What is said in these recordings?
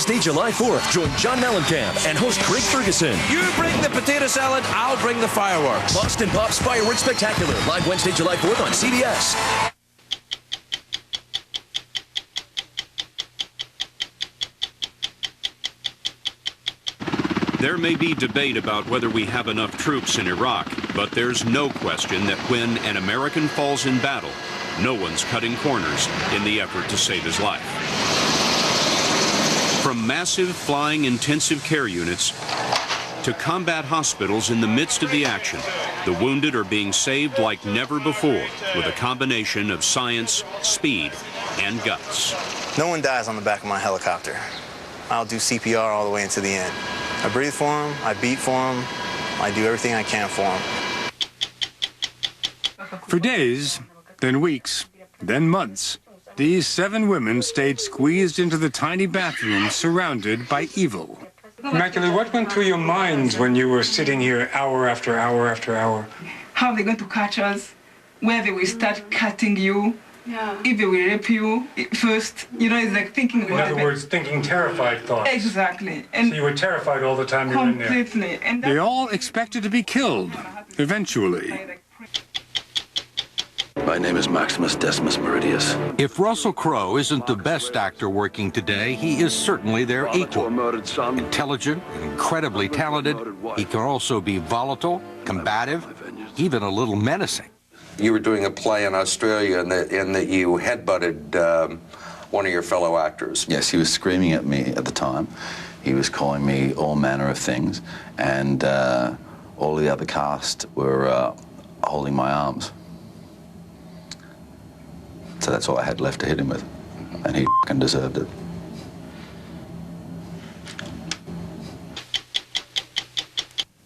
Wednesday, July 4th, join John Mellencamp and host Craig Ferguson. You bring the potato salad, I'll bring the fireworks. Boston Pop's Fireworks Spectacular, live Wednesday, July 4th on CBS. There may be debate about whether we have enough troops in Iraq, but there's no question that when an American falls in battle, no one's cutting corners in the effort to save his life. From massive flying intensive care units to combat hospitals in the midst of the action, the wounded are being saved like never before with a combination of science, speed, and guts. No one dies on the back of my helicopter. I'll do CPR all the way into the end. I breathe for them, I beat for them, I do everything I can for them. For days, then weeks, then months, these 7 women stayed squeezed into the tiny bathroom surrounded by evil. Immaculate, what went through your minds when you were sitting here hour after hour after hour? How they're going to catch us, where they will start cutting you. Yeah. If they will rape you first, you know, it's like thinking about it. In other words, thinking terrified thoughts. Exactly. And so you were terrified all the time you were in there. Completely. And they all expected to be killed, eventually. My name is Maximus Decimus Meridius. If Russell Crowe isn't the best actor working today, he is certainly their equal. Intelligent, incredibly talented, he can also be volatile, combative, even a little menacing. You were doing a play in Australia and that you headbutted one of your fellow actors. Yes, he was screaming at me at the time. He was calling me all manner of things, and all the other cast were holding my arms. So that's all I had left to hit him with, and he f***ing deserved it.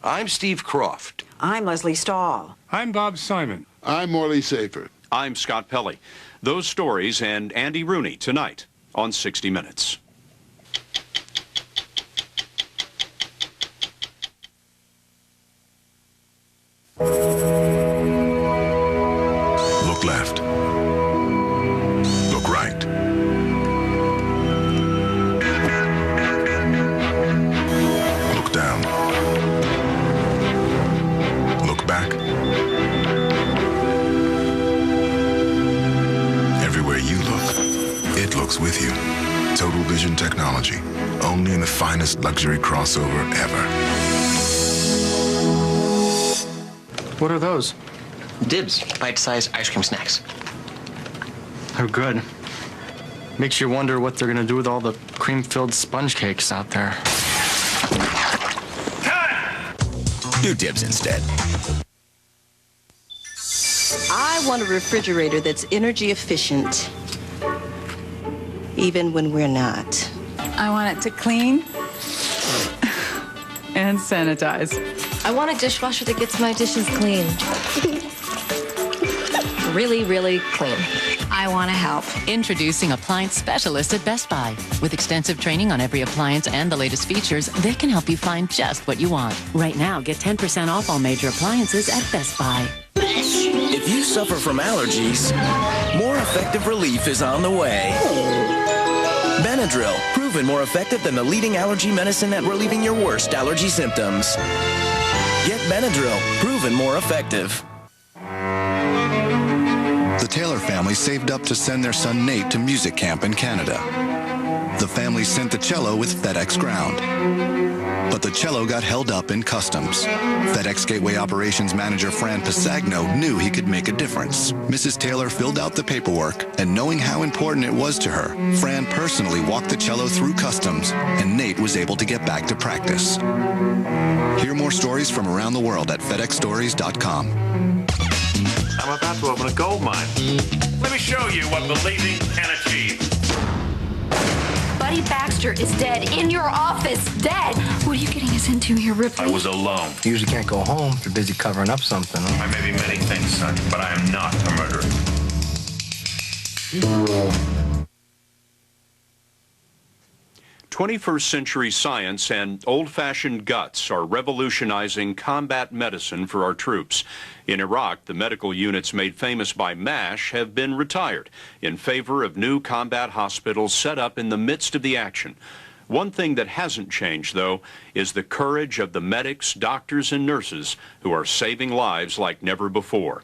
I'm Steve Croft. I'm Leslie Stahl. I'm Bob Simon. I'm Morley Safer. I'm Scott Pelley. Those stories and Andy Rooney tonight on 60 Minutes. Look left. Look right. Look down. Look back. Everywhere you look, it looks with you. Total Vision technology, only in the finest luxury crossover ever. What are those? Dibs, bite-sized ice cream snacks. They're good. Makes you wonder what they're gonna do with all the cream-filled sponge cakes out there. Do Dibs instead. I want a refrigerator that's energy efficient, even when we're not. I want it to clean and sanitize. I want a dishwasher that gets my dishes clean. Really, really clean. I want to help. Introducing Appliance Specialist at Best Buy. With extensive training on every appliance and the latest features, they can help you find just what you want. Right now, get 10% off all major appliances at Best Buy. If you suffer from allergies, more effective relief is on the way. Benadryl, proven more effective than the leading allergy medicine at relieving your worst allergy symptoms. Get Benadryl, proven more effective. The Taylor family saved up to send their son Nate to music camp in Canada. The family sent the cello with FedEx Ground. But the cello got held up in customs. FedEx Gateway Operations Manager Fran Pisagno knew he could make a difference. Mrs. Taylor filled out the paperwork, and knowing how important it was to her, Fran personally walked the cello through customs, and Nate was able to get back to practice. Hear more stories from around the world at FedExStories.com. I'm about to open a gold mine. Let me show you what believing can achieve. Buddy Baxter is dead. In your office. Dead. What are you getting us into here, Ripley? I was alone. You usually can't go home if you're busy covering up something. I may be many things, son, but I am not a murderer. 21st century science and old-fashioned guts are revolutionizing combat medicine for our troops. In Iraq, the medical units made famous by MASH have been retired in favor of new combat hospitals set up in the midst of the action. One thing that hasn't changed, though, is the courage of the medics, doctors, and nurses who are saving lives like never before.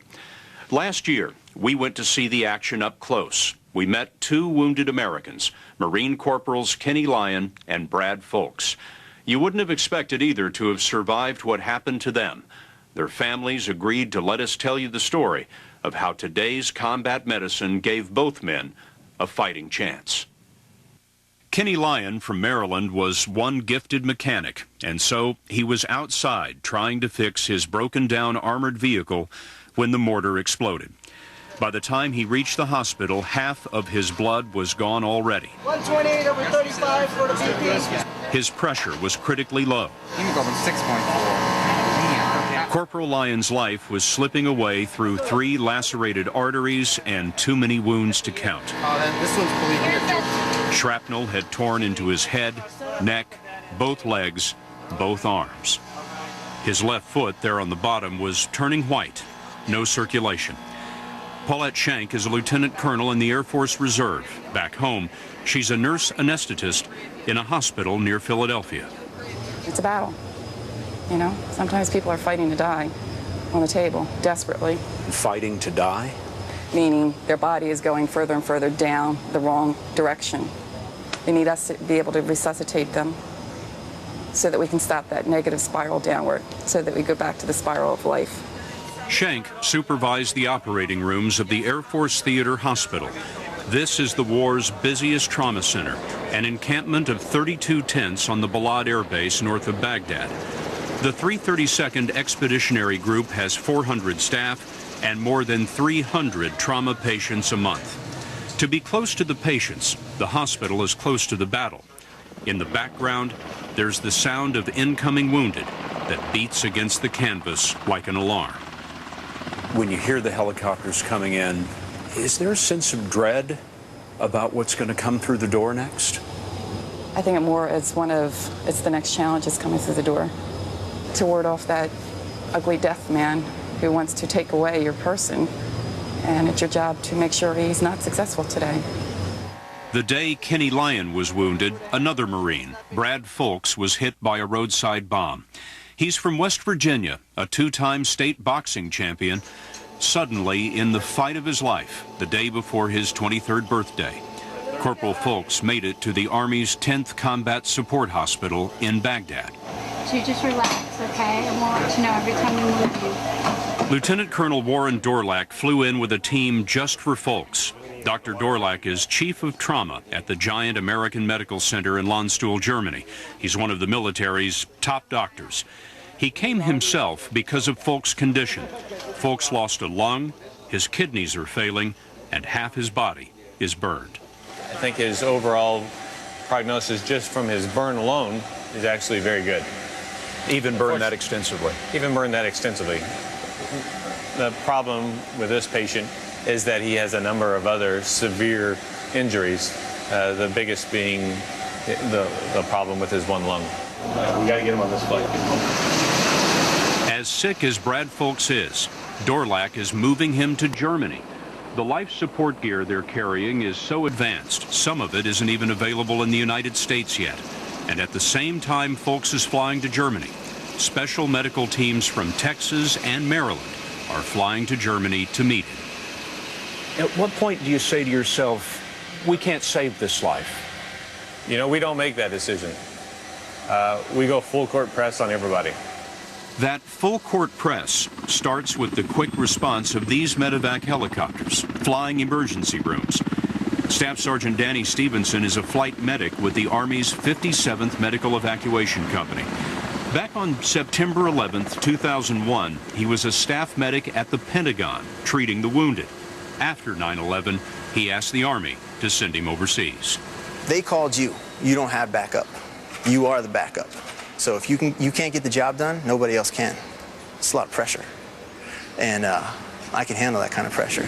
Last year, we went to see the action up close. We met 2 wounded Americans, Marine Corporals Kenny Lyon and Brad Folks. You wouldn't have expected either to have survived what happened to them. Their families agreed to let us tell you the story of how today's combat medicine gave both men a fighting chance. Kenny Lyon from Maryland was one gifted mechanic, and so he was outside trying to fix his broken-down armored vehicle when the mortar exploded. By the time he reached the hospital, half of his blood was gone already. 128/35 for the BP. His pressure was critically low. Hemoglobin 6.4. Corporal Lyon's life was slipping away through 3 lacerated arteries and too many wounds to count. This one's bleeding here too. Shrapnel had torn into his head, neck, both legs, both arms. His left foot there on the bottom was turning white, no circulation. Paulette Shank is a lieutenant colonel in the Air Force Reserve. Back home, she's a nurse anesthetist in a hospital near Philadelphia. It's a battle. You know, sometimes people are fighting to die on the table, desperately. Fighting to die? Meaning their body is going further and further down the wrong direction. They need us to be able to resuscitate them so that we can stop that negative spiral downward, so that we go back to the spiral of life. Shank supervised the operating rooms of the Air Force Theater Hospital. This is the war's busiest trauma center, an encampment of 32 tents on the Balad Air Base north of Baghdad. The 332nd Expeditionary Group has 400 staff and more than 300 trauma patients a month. To be close to the patients, the hospital is close to the battle. In the background, there's the sound of incoming wounded that beats against the canvas like an alarm. When you hear the helicopters coming in, is there a sense of dread about what's going to come through the door next? I think it's the next challenge is coming through the door. To ward off that ugly death man who wants to take away your person, and it's your job to make sure he's not successful today. The day Kenny Lyon was wounded, another Marine, Brad Folks, was hit by a roadside bomb. He's from West Virginia, a 2-time state boxing champion. Suddenly, in the fight of his life, the day before his 23rd birthday, Corporal Folks made it to the Army's 10th Combat Support Hospital in Baghdad. So you just relax, okay? And we'll let you know every time we move you. Lieutenant Colonel Warren Dorlack flew in with a team just for Folks. Dr. Dorlack is chief of trauma at the giant American Medical Center in Landstuhl, Germany. He's one of the military's top doctors. He came himself because of Folks' condition. Folks lost a lung, his kidneys are failing, and half his body is burned. I think his overall prognosis just from his burn alone is actually very good. Even burned that extensively? Even burned that extensively. The problem with this patient is that he has a number of other severe injuries, the biggest being the problem with his one lung. We got to get him on this flight. As sick as Brad Folks is, Dorlack is moving him to Germany. The life support gear they're carrying is so advanced, some of it isn't even available in the United States yet. And at the same time Folks is flying to Germany, special medical teams from Texas and Maryland are flying to Germany to meet him. At what point do you say to yourself, we can't save this life? You know, we don't make that decision. We go full court press on everybody. That full court press starts with the quick response of these medevac helicopters, flying emergency rooms. Staff Sergeant Danny Stevenson is a flight medic with the Army's 57th Medical Evacuation Company. Back on September 11th, 2001, he was a staff medic at the Pentagon, treating the wounded. After 9/11, he asked the Army to send him overseas. They called you. You don't have backup. You are the backup. So if you can't get the job done, nobody else can. It's a lot of pressure. And I can handle that kind of pressure.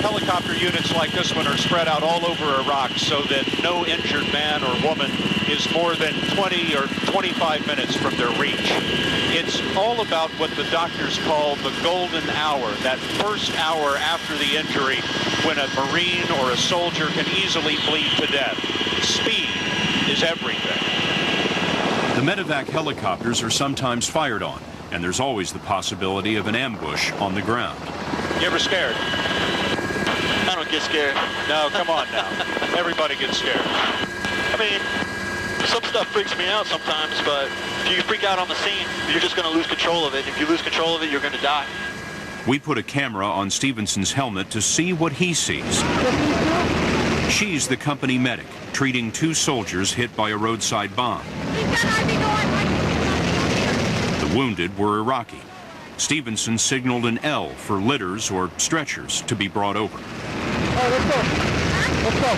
Helicopter helicopter units like this one are spread out all over Iraq so that no injured man or woman is more than 20 or 25 minutes from their reach. It's all about what the doctors call the golden hour, that first hour after the injury when a Marine or a soldier can easily bleed to death. Speed is everything. The medevac helicopters are sometimes fired on, and there's always the possibility of an ambush on the ground. You ever scared? I don't get scared. No, come on now. Everybody gets scared. I mean, some stuff freaks me out sometimes, but if you freak out on the scene, you're just going to lose control of it. If you lose control of it, you're going to die. We put a camera on Stevenson's helmet to see what he sees. She's the company medic, treating 2 soldiers hit by a roadside bomb. The wounded were Iraqi. Stevenson signaled an L for litters or stretchers to be brought over. All right, let's go.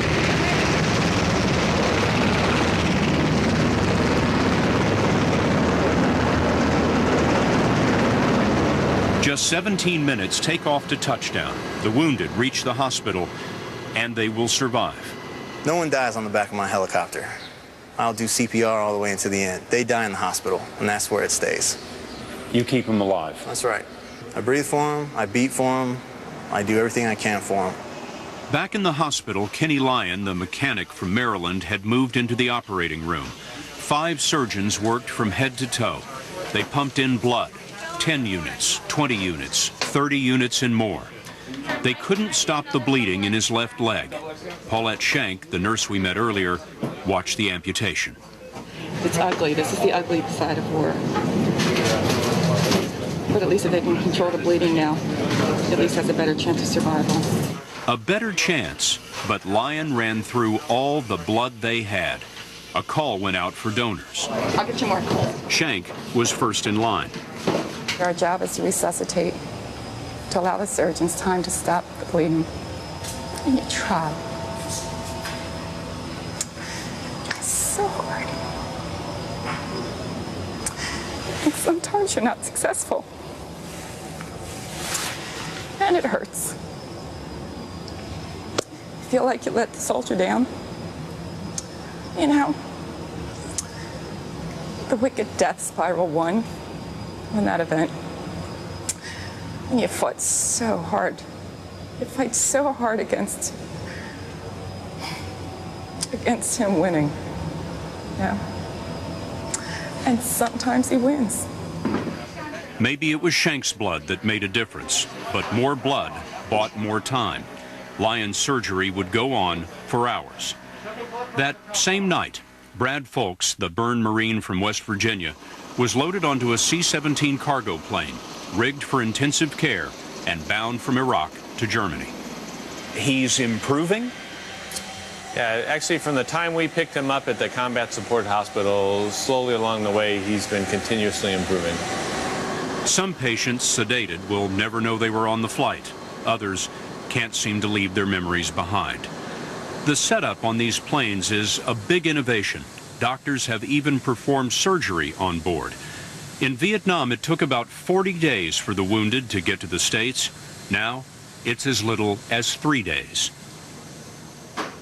Just 17 minutes take off to touchdown. The wounded reach the hospital, and they will survive. No one dies on the back of my helicopter. I'll do CPR all the way into the end. They die in the hospital, and that's where it stays. You keep them alive. That's right. I breathe for them, I beat for them, I do everything I can for them. Back in the hospital, Kenny Lyon, the mechanic from Maryland, had moved into the operating room. 5 surgeons worked from head to toe. They pumped in blood, 10 units, 20 units, 30 units and more. They couldn't stop the bleeding in his left leg. Paulette Shank, the nurse we met earlier, watched the amputation. It's ugly. This is the ugly side of war. But at least if they can control the bleeding now, at least has a better chance of survival. A better chance, but Lyon ran through all the blood they had. A call went out for donors. I'll get you more. Shank was first in line. Our job is to resuscitate, to allow the surgeons time to stop the bleeding. And you try. It's so hard. And sometimes you're not successful. And it hurts. You feel like you let the soldier down. You know, the wicked death spiral won in that event. And you fought so hard. You fight so hard against him winning. Yeah. And sometimes he wins. Maybe it was Shank's blood that made a difference, but more blood bought more time. Lyon's surgery would go on for hours. That same night, Brad Folks, the burned Marine from West Virginia, was loaded onto a C-17 cargo plane, rigged for intensive care, and bound from Iraq to Germany. He's improving? Yeah, actually, from the time we picked him up at the Combat Support Hospital, slowly along the way, he's been continuously improving. Some patients, sedated, will never know they were on the flight. Others can't seem to leave their memories behind. The setup on these planes is a big innovation. Doctors have even performed surgery on board. In Vietnam, it took about 40 days for the wounded to get to the States. Now, it's as little as 3 days.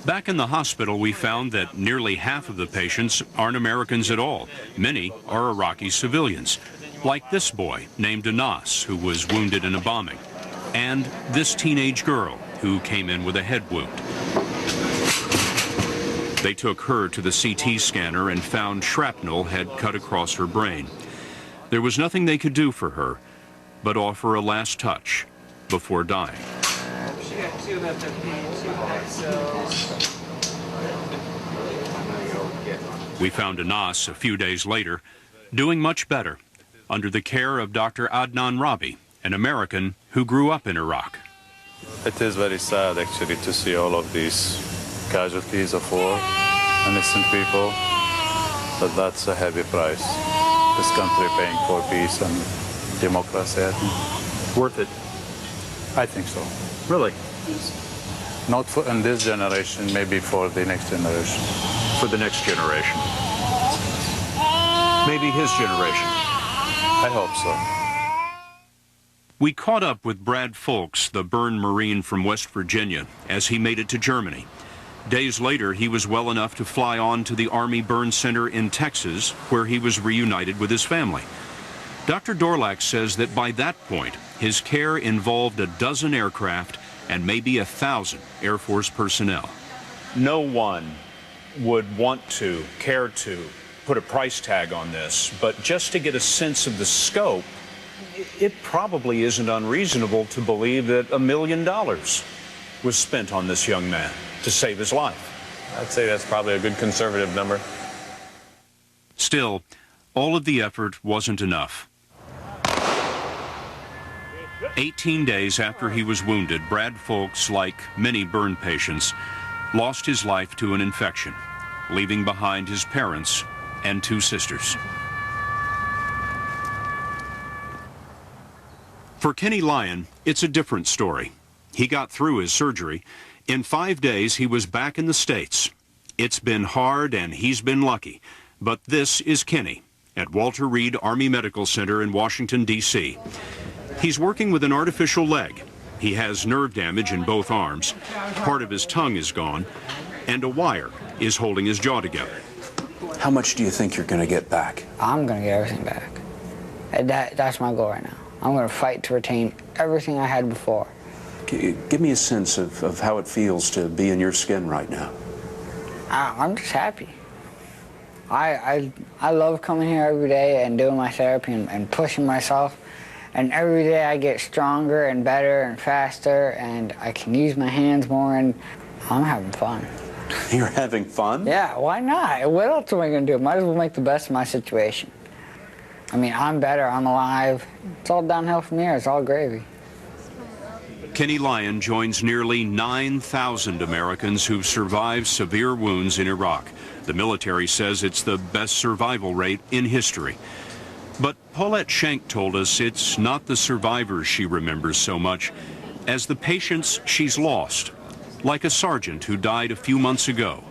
Back in the hospital, we found that nearly half of the patients aren't Americans at all. Many are Iraqi civilians, like this boy named Anas, who was wounded in a bombing, and this teenage girl who came in with a head wound. They took her to the CT scanner and found shrapnel had cut across her brain. There was nothing they could do for her but offer a last touch before dying. We found Anas a few days later, doing much better, under the care of Dr. Adnan Rabi, an American who grew up in Iraq. It is very sad, actually, to see all of these casualties of war, innocent people, but that's a heavy price. This country paying for peace and democracy, I think. Worth it? I think so. Really? Not for in this generation, maybe for the next generation. For the next generation? Maybe his generation? I hope so. We caught up with Brad Folks, the burned Marine from West Virginia, as he made it to Germany. Days later, he was well enough to fly on to the Army Burn Center in Texas, where he was reunited with his family. Dr. Dorlack says that by that point, his care involved a dozen aircraft and maybe 1,000 Air Force personnel. No one would want to, care to, put a price tag on this, but just to get a sense of the scope, it probably isn't unreasonable to believe that $1 million was spent on this young man to save his life. I'd say that's probably a good conservative number. Still, all of the effort wasn't enough. 18 days after he was wounded, Brad Folks, like many burn patients, lost his life to an infection, leaving behind his parents and 2 sisters. For Kenny Lyon, it's a different story. He got through his surgery. In 5 days, he was back in the States. It's been hard and he's been lucky. But this is Kenny at Walter Reed Army Medical Center in Washington, D.C. He's working with an artificial leg. He has nerve damage in both arms. Part of his tongue is gone, and a wire is holding his jaw together. How much do you think you're going to get back? I'm going to get everything back. That's my goal right now. I'm going to fight to retain everything I had before. Give me a sense of how it feels to be in your skin right now. I'm just happy. I love coming here every day and doing my therapy and pushing myself. And every day I get stronger and better and faster, and I can use my hands more, and I'm having fun. You're having fun? Yeah, why not? What else am I going to do? Might as well make the best of my situation. I mean, I'm better, I'm alive. It's all downhill from here, it's all gravy. Kenny Lyon joins nearly 9,000 Americans who've survived severe wounds in Iraq. The military says it's the best survival rate in history. But Paulette Schenk told us it's not the survivors she remembers so much as the patients she's lost, like a sergeant who died a few months ago,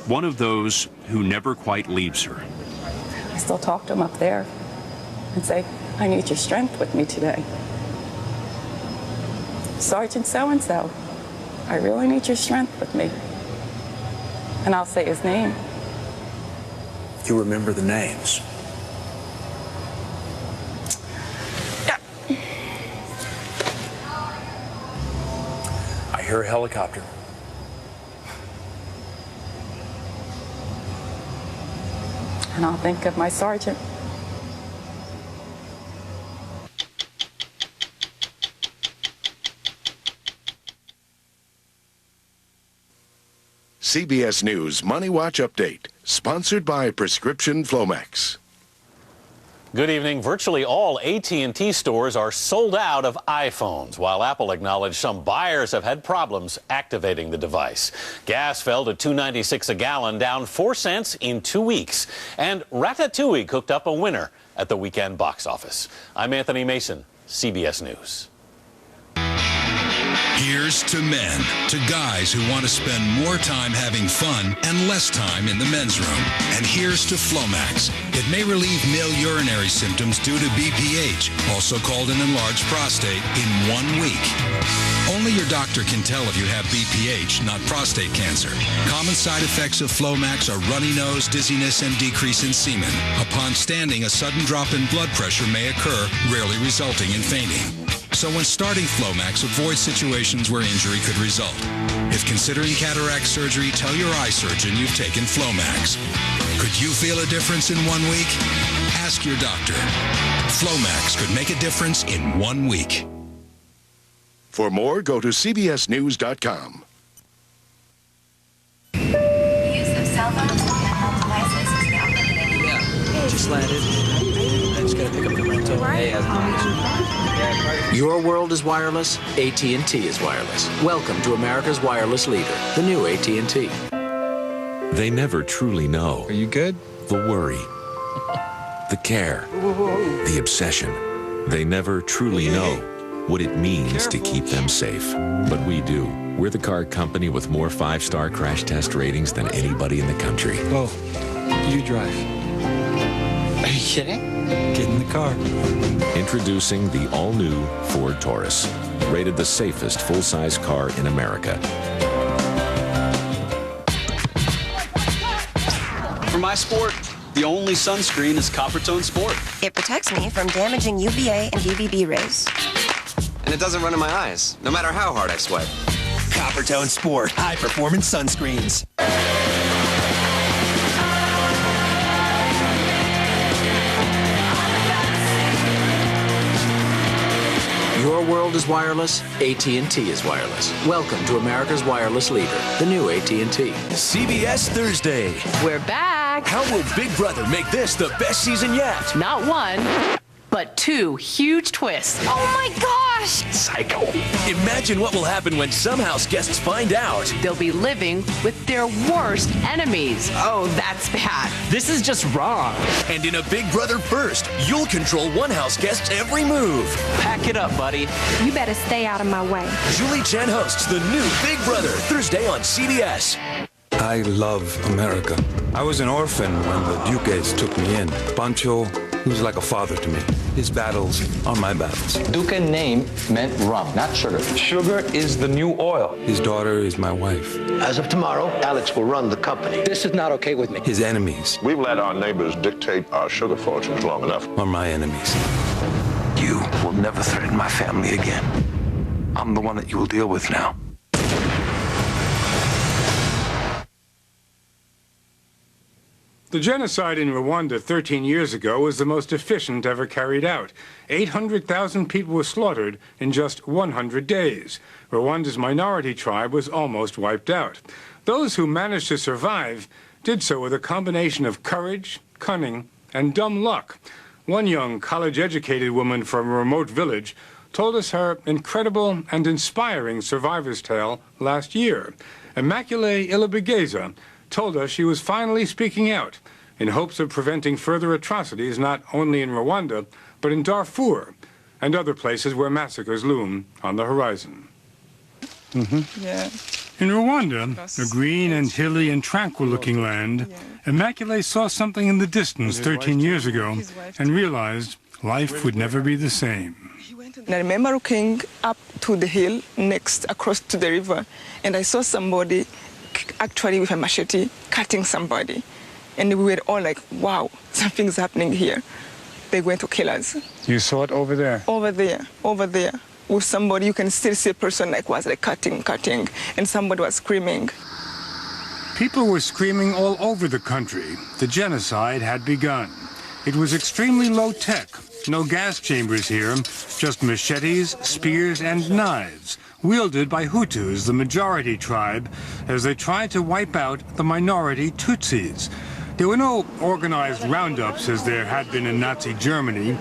one of those who never quite leaves her. I still talk to him up there and say, I need your strength with me today. Sergeant so-and-so, I really need your strength with me. And I'll say his name. You remember the names? I hear a helicopter. And I'll think of my sergeant. CBS News Money Watch Update, sponsored by Prescription Flomax. Good evening. Virtually all AT&T stores are sold out of iPhones, while Apple acknowledged some buyers have had problems activating the device. Gas fell to $2.96 a gallon, down 4 cents in 2 weeks. And Ratatouille cooked up a winner at the weekend box office. I'm Anthony Mason, CBS News. Here's to men, to guys who want to spend more time having fun and less time in the men's room. And here's to Flomax. It may relieve male urinary symptoms due to BPH, also called an enlarged prostate, in 1 week. Only your doctor can tell if you have BPH, not prostate cancer. Common side effects of Flomax are runny nose, dizziness, and decrease in semen. Upon standing, a sudden drop in blood pressure may occur, rarely resulting in fainting. So when starting Flomax, avoid situations where injury could result. If considering cataract surgery, tell your eye surgeon you've taken Flomax. Could you feel a difference in 1 week? Ask your doctor. Flomax could make a difference in 1 week. For more, go to cbsnews.com. Use of cell phones and devices is now permitted. Yeah, just landed. I just gotta pick up the rental. Hey, how's it? Your world is wireless. AT&T is wireless. Welcome to America's wireless leader, the new AT&T. They never truly know. Are you good? The worry, the care, the obsession. They never truly know what it means to keep them safe. But we do. We're the car company with more 5-star crash test ratings than anybody in the country. Oh, you drive. Are you kidding? Get in the car. Introducing the all-new Ford Taurus, rated the safest full-size car in America. For my sport, the only sunscreen is Coppertone Sport. It protects me from damaging UVA and UVB rays. And it doesn't run in my eyes, no matter how hard I sweat. Coppertone Sport, high-performance sunscreens. Your world is wireless, AT&T is wireless. Welcome to America's wireless leader, the new AT&T. CBS Thursday. We're back. How will Big Brother make this the best season yet? Not one, but two huge twists. Oh my gosh! Psycho. Imagine what will happen when some house guests find out. They'll be living with their worst enemies. Oh, that's bad. This is just wrong. And in a Big Brother first, you'll control one house guest's every move. Pack it up, buddy. You better stay out of my way. Julie Chen hosts the new Big Brother, Thursday on CBS. I love America. I was an orphan when the Duques took me in. Pancho, he was like a father to me. His battles are my battles. Duque name meant rum, not sugar. Sugar is the new oil. His daughter is my wife. As of tomorrow, Alex will run the company. This is not okay with me. His enemies We've let our neighbors dictate our sugar fortunes long enough. are my enemies. You will never threaten my family again. I'm the one that you will deal with now. The genocide in Rwanda 13 years ago was the most efficient ever carried out. 800,000 people were slaughtered in just 100 days. Rwanda's minority tribe was almost wiped out. Those who managed to survive did so with a combination of courage, cunning, and dumb luck. One young college-educated woman from a remote village told us her incredible and inspiring survivor's tale last year. Immaculée Ilibigeza told us she was finally speaking out in hopes of preventing further atrocities not only in Rwanda, but in Darfur and other places where massacres loom on the horizon. Yeah. In Rwanda, a green and hilly and tranquil-looking land, Immaculée saw something in the distance 13 years ago and realized life would never be the same. And I remember looking up to the hill next across to the river, and I saw somebody actually with a machete cutting somebody. And we were all like, wow, something's happening here. They're going to kill us. You saw it over there? Over there. With somebody, you can still see a person was cutting, and somebody was screaming. People were screaming all over the country. The genocide had begun. It was extremely low-tech. No gas chambers here, just machetes, spears, and knives, wielded by Hutus, the majority tribe, as they tried to wipe out the minority Tutsis. There were no organized roundups as there had been in Nazi Germany.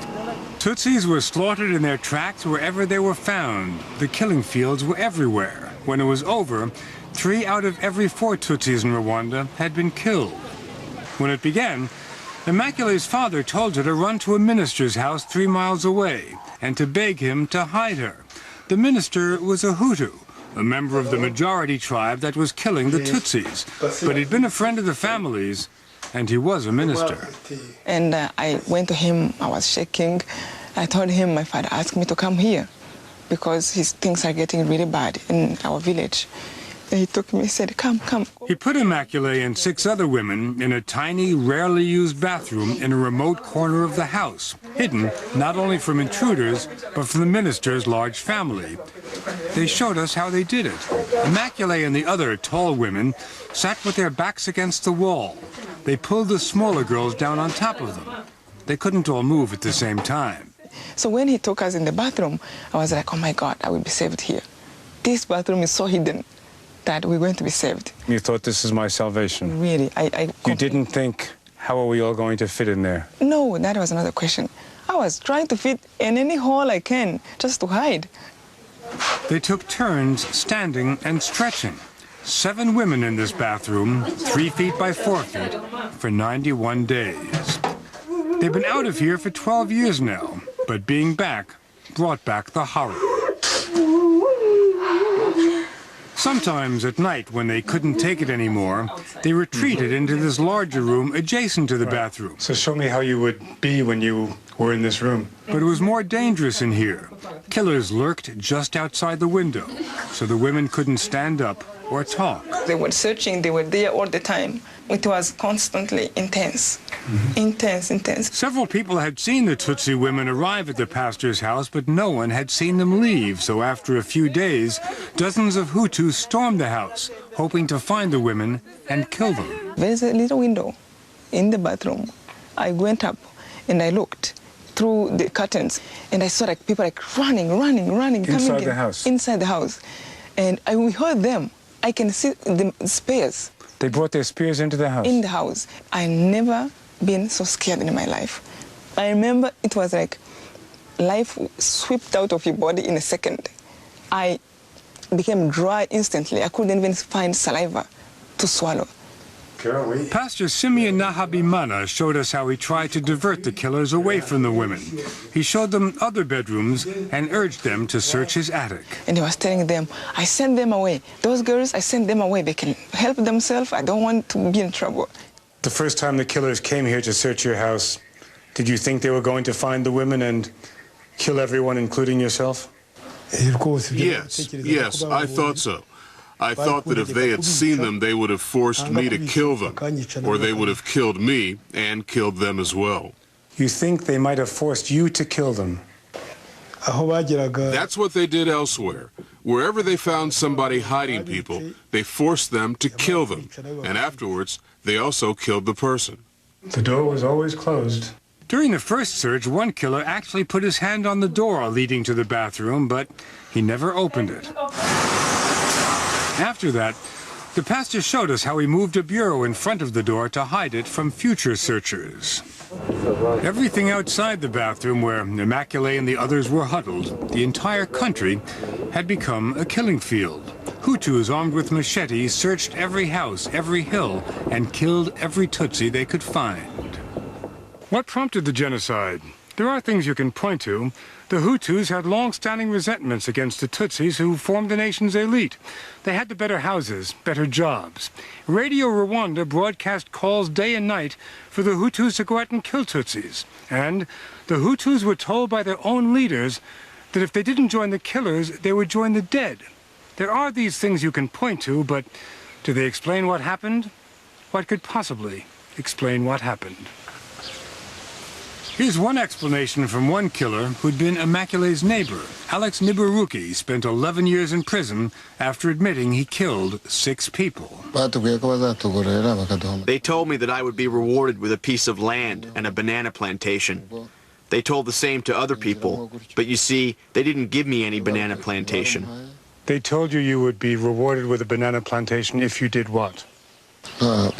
Tutsis were slaughtered in their tracks wherever they were found. The killing fields were everywhere. When it was over, 3 out of every 4 Tutsis in Rwanda had been killed. When it began, Immaculée's father told her to run to a minister's house 3 miles away and to beg him to hide her. The minister was a Hutu, a member of the majority tribe that was killing the Tutsis. But he'd been a friend of the family's, and he was a minister. And I went to him, I was shaking. I told him my father asked me to come here because things are getting really bad in our village. And he took me and said, come. He put Immaculée and 6 other women in a tiny, rarely used bathroom in a remote corner of the house, hidden not only from intruders, but from the minister's large family. They showed us how they did it. Immaculée and the other tall women sat with their backs against the wall. They pulled the smaller girls down on top of them. They couldn't all move at the same time. So when he took us in the bathroom, I was like, oh my God, I will be saved here. This bathroom is so hidden that we're going to be saved. You thought this is my salvation? Really, You didn't think, how are we all going to fit in there? No, that was another question. I was trying to fit in any hole I can, just to hide. They took turns standing and stretching. 7 women in this bathroom, 3 feet by 4 feet, for 91 days. They've been out of here for 12 years now, but being back brought back the horror. Sometimes at night, when they couldn't take it anymore, they retreated into this larger room adjacent to the bathroom. So show me how you would be when you were in this room. But it was more dangerous in here. Killers lurked just outside the window, so the women couldn't stand up or talk. They were searching, they were there all the time. It was constantly intense. Intense. Several people had seen the Tutsi women arrive at the pastor's house, but no one had seen them leave. So after a few days, dozens of Hutus stormed the house, hoping to find the women and kill them. There's a little window in the bathroom. I went up and I looked through the curtains, and I saw like people running, Inside the house? Inside the house. And we heard them. I can see the spears. They brought their spears into the house? In the house. I never been so scared in my life. I remember it was like life swept out of your body in a second. I became dry instantly. I couldn't even find saliva to swallow. Pastor Simeon Nahabimana showed us how he tried to divert the killers away from the women. He showed them other bedrooms and urged them to search his attic. And he was telling them, I send them away. Those girls, I send them away. They can help themselves. I don't want to be in trouble. The first time the killers came here to search your house, did you think they were going to find the women and kill everyone, including yourself? Yes, I thought so. I thought that if they had seen them, they would have forced me to kill them, or they would have killed me and killed them as well. You think they might have forced you to kill them? That's what they did elsewhere. Wherever they found somebody hiding people, they forced them to kill them, and afterwards, they also killed the person. The door was always closed. During the first search, one killer actually put his hand on the door leading to the bathroom, but he never opened it. After that, the pastor showed us how he moved a bureau in front of the door to hide it from future searchers. Everything outside the bathroom where Immaculée and the others were huddled, the entire country, had become a killing field. Hutus armed with machetes searched every house, every hill, and killed every Tutsi they could find. What prompted the genocide? There are things you can point to. The Hutus had long-standing resentments against the Tutsis who formed the nation's elite. They had the better houses, better jobs. Radio Rwanda broadcast calls day and night for the Hutus to go out and kill Tutsis. And the Hutus were told by their own leaders that if they didn't join the killers, they would join the dead. There are these things you can point to, but do they explain what happened? What could possibly explain what happened? Here's one explanation from one killer who'd been Immaculée's neighbor. Alex Nibiruki spent 11 years in prison after admitting he killed 6 people. They told me that I would be rewarded with a piece of land and a banana plantation. They told the same to other people, but you see, they didn't give me any banana plantation. They told you you would be rewarded with a banana plantation if you did what? They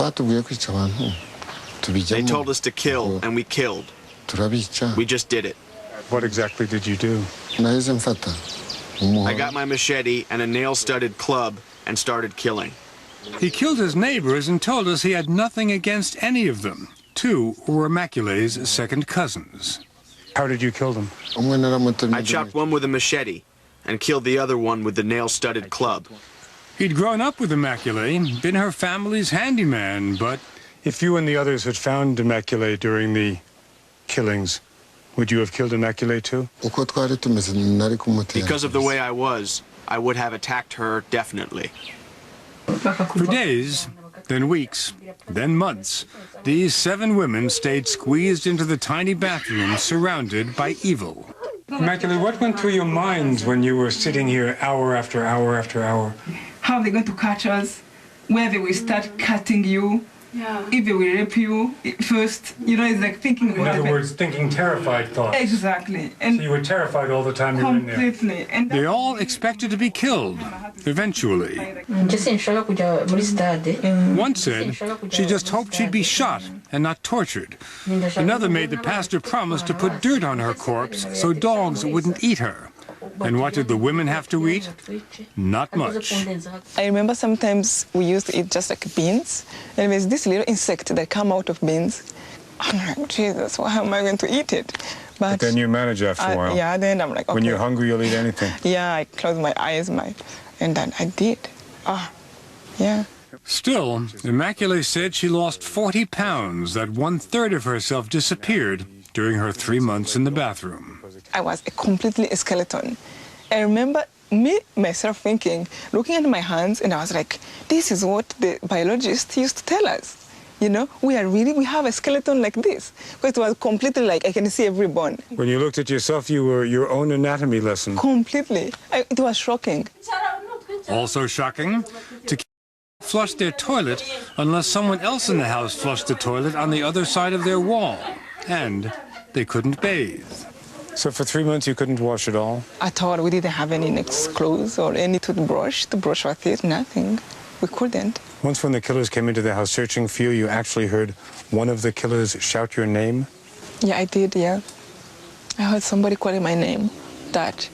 told us to kill, and we killed. We just did it. What exactly did you do? I got my machete and a nail-studded club and started killing. He killed his neighbors and told us he had nothing against any of them. 2 were Immaculée's second cousins. How did you kill them? I chopped one with a machete and killed the other one with the nail-studded club. He'd grown up with Immaculée, been her family's handyman, but if you and the others had found Immaculée during the killings, would you have killed Immaculée too? Because of the way I was, I would have attacked her definitely. For days, then weeks, then months, these 7 women stayed squeezed into the tiny bathroom surrounded by evil. Immaculée, what went through your minds when you were sitting here hour after hour after hour? How they're going to catch us, where they will start cutting you. Yeah. If they will rape you first, you know, it's like thinking about it. In other words, thinking terrified thoughts. Exactly. And so you were terrified all the time you were in there. Completely. And they all expected to be killed, eventually. One said she just hoped she'd be shot and not tortured. Another made the pastor promise to put dirt on her corpse so dogs wouldn't eat her. And what did the women have to eat? Not much. I remember sometimes we used to eat just like beans, and there's this little insect that come out of beans. I'm like, Jesus, how am I going to eat it? But then you manage after a while. Yeah, then I'm like, okay. When you're hungry, you'll eat anything. Yeah, I close my eyes, and then I did. Yeah. Still, Immaculée said she lost 40 pounds, that 1/3 of herself disappeared during her 3 months in the bathroom. I was completely a skeleton. I remember myself thinking, looking at my hands, and I was like, this is what the biologist used to tell us. You know, we have a skeleton like this. Because it was completely like, I can see every bone. When you looked at yourself, you were your own anatomy lesson. Completely. It was shocking. Also shocking, to flush their toilet unless someone else in the house flushed the toilet on the other side of their wall. And they couldn't bathe. So for 3 months you couldn't wash at all? At all. We didn't have any next clothes or any toothbrush to brush our teeth, nothing. We couldn't. Once when the killers came into the house searching for you, you actually heard one of the killers shout your name? Yeah, I did, yeah. I heard somebody calling my name. That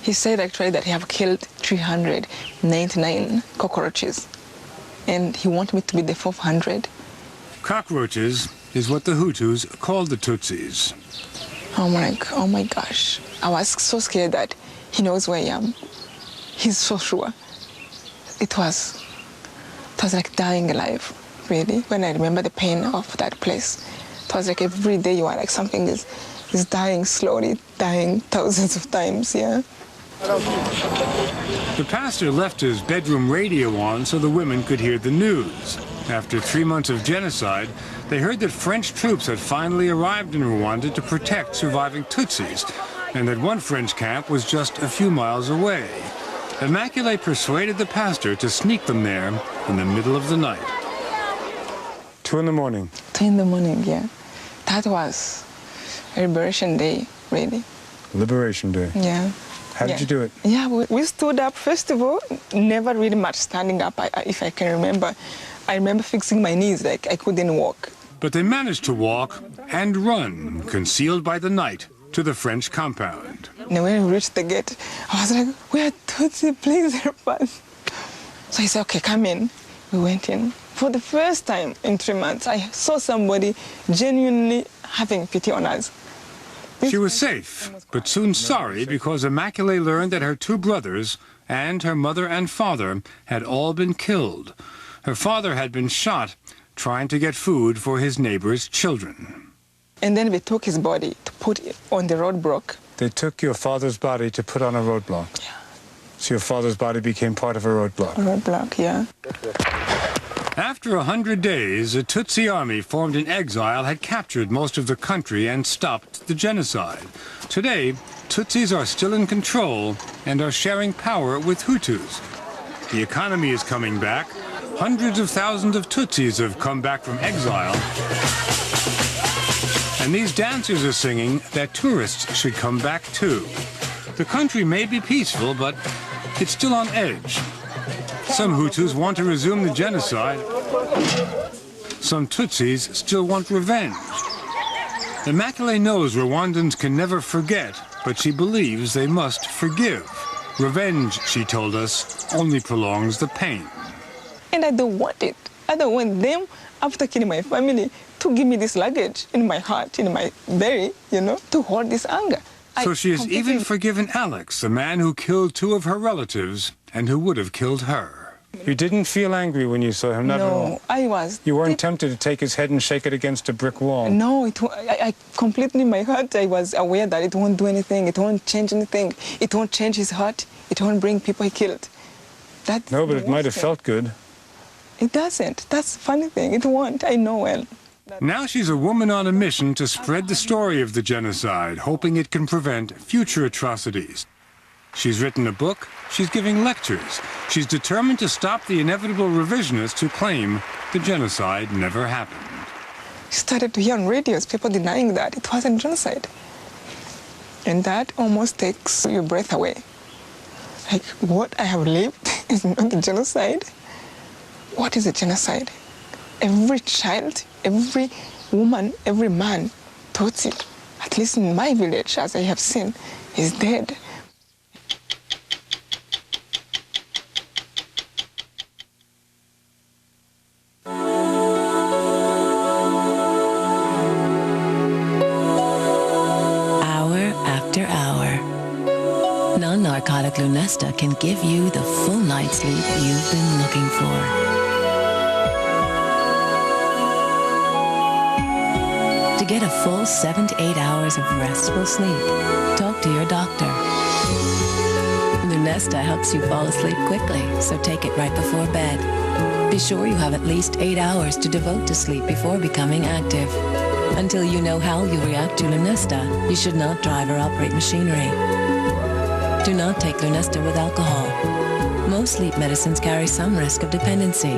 he said actually that he have killed 399 cockroaches. And he wanted me to be the 400. Cockroaches is what the Hutus called the Tutsis. Oh my gosh. I was so scared that he knows where I am. He's so sure. It was like dying alive, really. When I remember the pain of that place, it was like every day you are like something is dying slowly, dying thousands of times, yeah. The pastor left his bedroom radio on so the women could hear the news. After 3 months of genocide, they heard that French troops had finally arrived in Rwanda to protect surviving Tutsis, and that one French camp was just a few miles away. Immaculée persuaded the pastor to sneak them there in the middle of the night. 2 in the morning. 2 in the morning, yeah. That was a Liberation Day, really. Liberation Day. Yeah. How did you do it? Yeah, we stood up, first of all, never really much standing up, if I can remember. I remember fixing my knees, like I couldn't walk. But they managed to walk and run, concealed by the night, to the French compound. And when we reached the gate, I was like, "We are Tutsi, please help us." So he said, "Okay, come in." We went in. For the first time in 3 months, I saw somebody genuinely having pity on us. She was safe, but soon sorry because Immaculée learned that her 2 brothers and her mother and father had all been killed. Her father had been shot trying to get food for his neighbor's children. And then we took his body to put it on the roadblock. They took your father's body to put on a roadblock? Yeah. So your father's body became part of a roadblock? A roadblock, yeah. After 100 days, a Tutsi army formed in exile had captured most of the country and stopped the genocide. Today, Tutsis are still in control and are sharing power with Hutus. The economy is coming back. Hundreds of thousands of Tutsis have come back from exile. And these dancers are singing that tourists should come back too. The country may be peaceful, but it's still on edge. Some Hutus want to resume the genocide. Some Tutsis still want revenge. Immaculée knows Rwandans can never forget, but she believes they must forgive. Revenge, she told us, only prolongs the pain. And I don't want it. I don't want them, after killing my family, to give me this luggage in my heart, in my belly, you know, to hold this anger. So she has even forgiven Alex, the man who killed 2 of her relatives and who would have killed her. You didn't feel angry when you saw him, not at all? No, I was. You weren't tempted to take his head and shake it against a brick wall? No, I completely, in my heart, I was aware that it won't do anything, it won't change anything, it won't change his heart, it won't bring people he killed. No, but it might have felt good. It doesn't. That's the funny thing. It won't. I know well. Now she's a woman on a mission to spread the story of the genocide, hoping it can prevent future atrocities. She's written a book, she's giving lectures. She's determined to stop the inevitable revisionists who claim the genocide never happened. You started to hear on radios people denying that it wasn't genocide. And that almost takes your breath away. Like, what I have lived is not a genocide. What is a genocide? Every child, every woman, every man, Tutsi, at least in my village, as I have seen, is dead. Hour after hour. Non-narcotic Lunesta can give you the full night's sleep you've been looking for. To get a full 7 to 8 hours of restful sleep, talk to your doctor. Lunesta helps you fall asleep quickly, so take it right before bed. Be sure you have at least 8 hours to devote to sleep before becoming active. Until you know how you react to Lunesta, you should not drive or operate machinery. Do not take Lunesta with alcohol. Most sleep medicines carry some risk of dependency.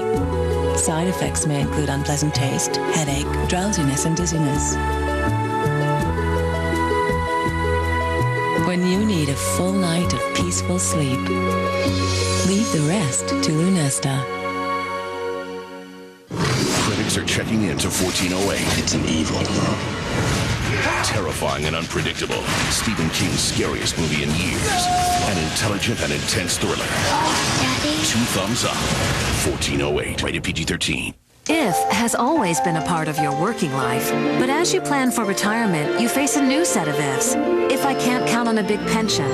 Side effects may include unpleasant taste, headache, drowsiness, and dizziness. When you need a full night of peaceful sleep, leave the rest to Lunesta. Critics are checking into 1408. It's an evil world. Terrifying and unpredictable. Stephen King's scariest movie in years. An intelligent and intense thriller. Daddy? 2 thumbs up. 1408. Rated PG-13. If has always been a part of your working life, but as you plan for retirement, you face a new set of ifs. If I can't count on a big pension,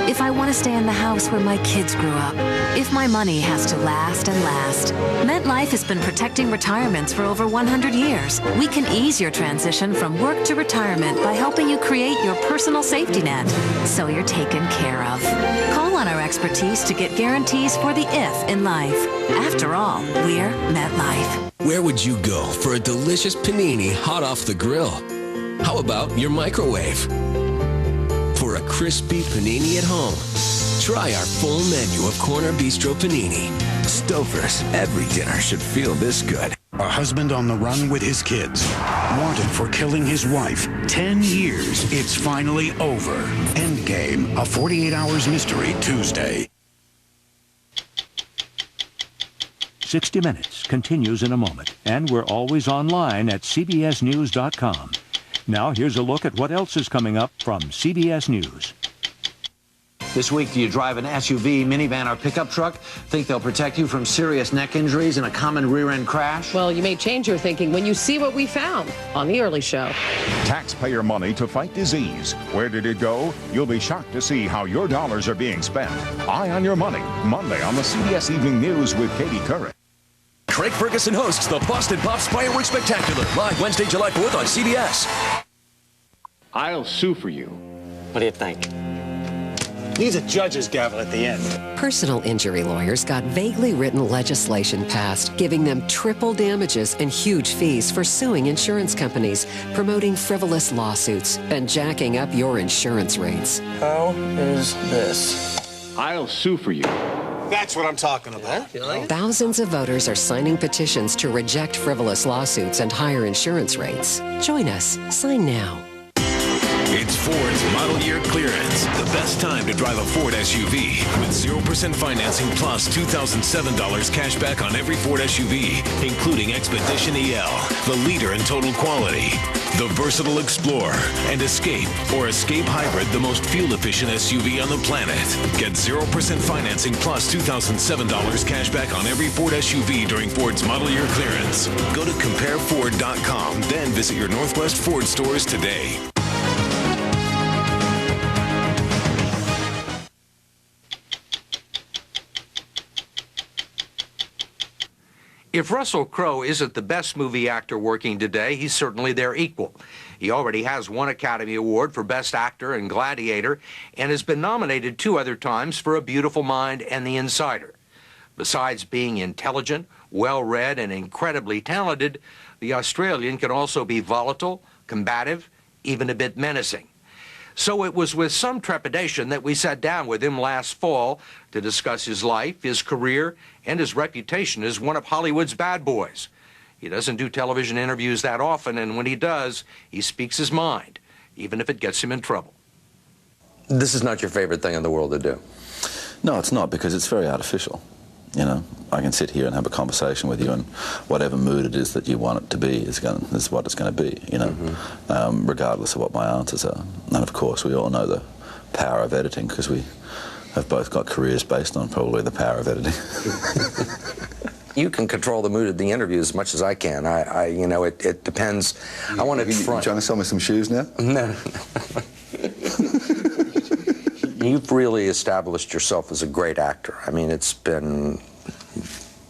if I want to stay in the house where my kids grew up, if my money has to last and last. MetLife has been protecting retirements for over 100 years. We can ease your transition from work to retirement by helping you create your personal safety net, so you're taken care of. Call on our expertise to get guarantees for the if in life. After all, we're MetLife. Where would you go for a delicious panini hot off the grill? How about your microwave? For a crispy panini at home, try our full menu of Corner Bistro panini. Stouffer's, every dinner should feel this good. A husband on the run with his kids. Wanted for killing his wife. 10 years, it's finally over. Endgame, a 48 Hours mystery, Tuesday. 60 Minutes continues in a moment, and we're always online at cbsnews.com. Now here's a look at what else is coming up from CBS News. This week, do you drive an SUV, minivan, or pickup truck? Think they'll protect you from serious neck injuries in a common rear-end crash? Well, you may change your thinking when you see what we found on The Early Show. Taxpayer money to fight disease. Where did it go? You'll be shocked to see how your dollars are being spent. Eye on Your Money, Monday on the CBS Evening News with Katie Couric. Craig Ferguson hosts the Boston Pops Fireworks Spectacular, live Wednesday, July 4th on CBS. I'll sue for you. What do you think? Needs a judge's gavel at the end. Personal injury lawyers got vaguely written legislation passed, giving them triple damages and huge fees for suing insurance companies, promoting frivolous lawsuits, and jacking up your insurance rates. How is this? I'll sue for you. That's what I'm talking about. Thousands of voters are signing petitions to reject frivolous lawsuits and higher insurance rates. Join us. Sign now. It's Ford's model year clearance. The best time to drive a Ford SUV with 0% financing plus $2,007 cash back on every Ford SUV, including Expedition EL, the leader in total quality. The versatile Explorer and Escape or Escape Hybrid, the most fuel-efficient SUV on the planet. Get 0% financing plus $2,007 cash back on every Ford SUV during Ford's model year clearance. Go to compareford.com, then visit your Northwest Ford stores today. If Russell Crowe isn't the best movie actor working today, he's certainly their equal. He already has one Academy Award for Best Actor in Gladiator and has been nominated 2 other times for A Beautiful Mind and The Insider. Besides being intelligent, well-read, and incredibly talented, the Australian can also be volatile, combative, even a bit menacing. So it was with some trepidation that we sat down with him last fall to discuss his life, his career, and his reputation as one of Hollywood's bad boys. He doesn't do television interviews that often, and when he does, he speaks his mind, even if it gets him in trouble. This is not your favorite thing in the world to do? No, it's not, because it's very artificial. You know, I can sit here and have a conversation with you, and whatever mood it is that you want it to be is what it's going to be, you know, regardless of what my answers are. And of course, we all know the power of editing, because we have both got careers based on probably the power of editing. You can control the mood of the interview as much as I can. You know, it depends. I want to front. You trying to sell me some shoes now? No. You've really established yourself as a great actor. I mean, it's been,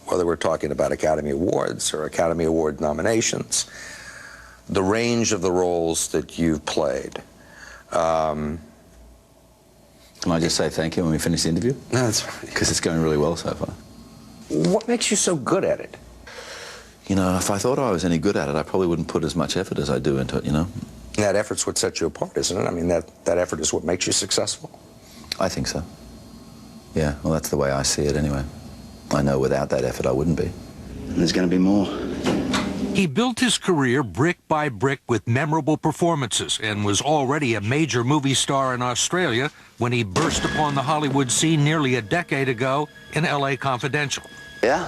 whether we're talking about Academy Awards or Academy Award nominations, the range of the roles that you've played. Can I just say thank you when we finish the interview? No, that's right. Because it's going really well so far. What makes you so good at it? You know, if I thought I was any good at it, I probably wouldn't put as much effort as I do into it, you know? That effort's what sets you apart, isn't it? I mean, that effort is what makes you successful. I think so. Yeah, well, that's the way I see it anyway. I know without that effort I wouldn't be. And there's going to be more. He built his career brick by brick with memorable performances and was already a major movie star in Australia when he burst upon the Hollywood scene nearly a decade ago in L.A. Confidential. Yeah?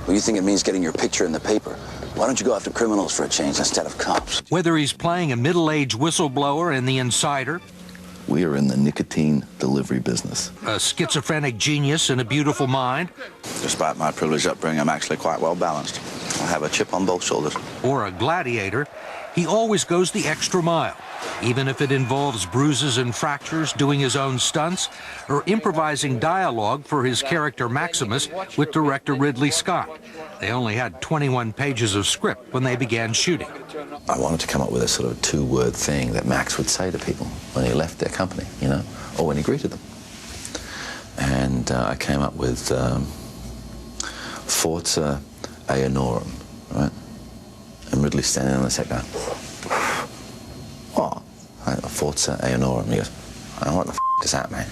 Well, you think it means getting your picture in the paper? Why don't you go after criminals for a change instead of cops? Whether he's playing a middle-aged whistleblower in The Insider, We are in the nicotine delivery business. a schizophrenic genius in A Beautiful Mind, Despite my privileged upbringing, I'm actually quite well balanced. I have a chip on both shoulders. or a gladiator, he always goes the extra mile, even if it involves bruises and fractures, doing his own stunts, or improvising dialogue for his character Maximus with director Ridley Scott. They only had 21 pages of script when they began shooting. I wanted to come up with a sort of two-word thing that Max would say to people when he left their company, you know, or when he greeted them. And I came up with Forza Aonorum, right? And Ridley's standing on the set going, "What? Forza Aonorum." He goes, "Oh, what the f*** is that, man?"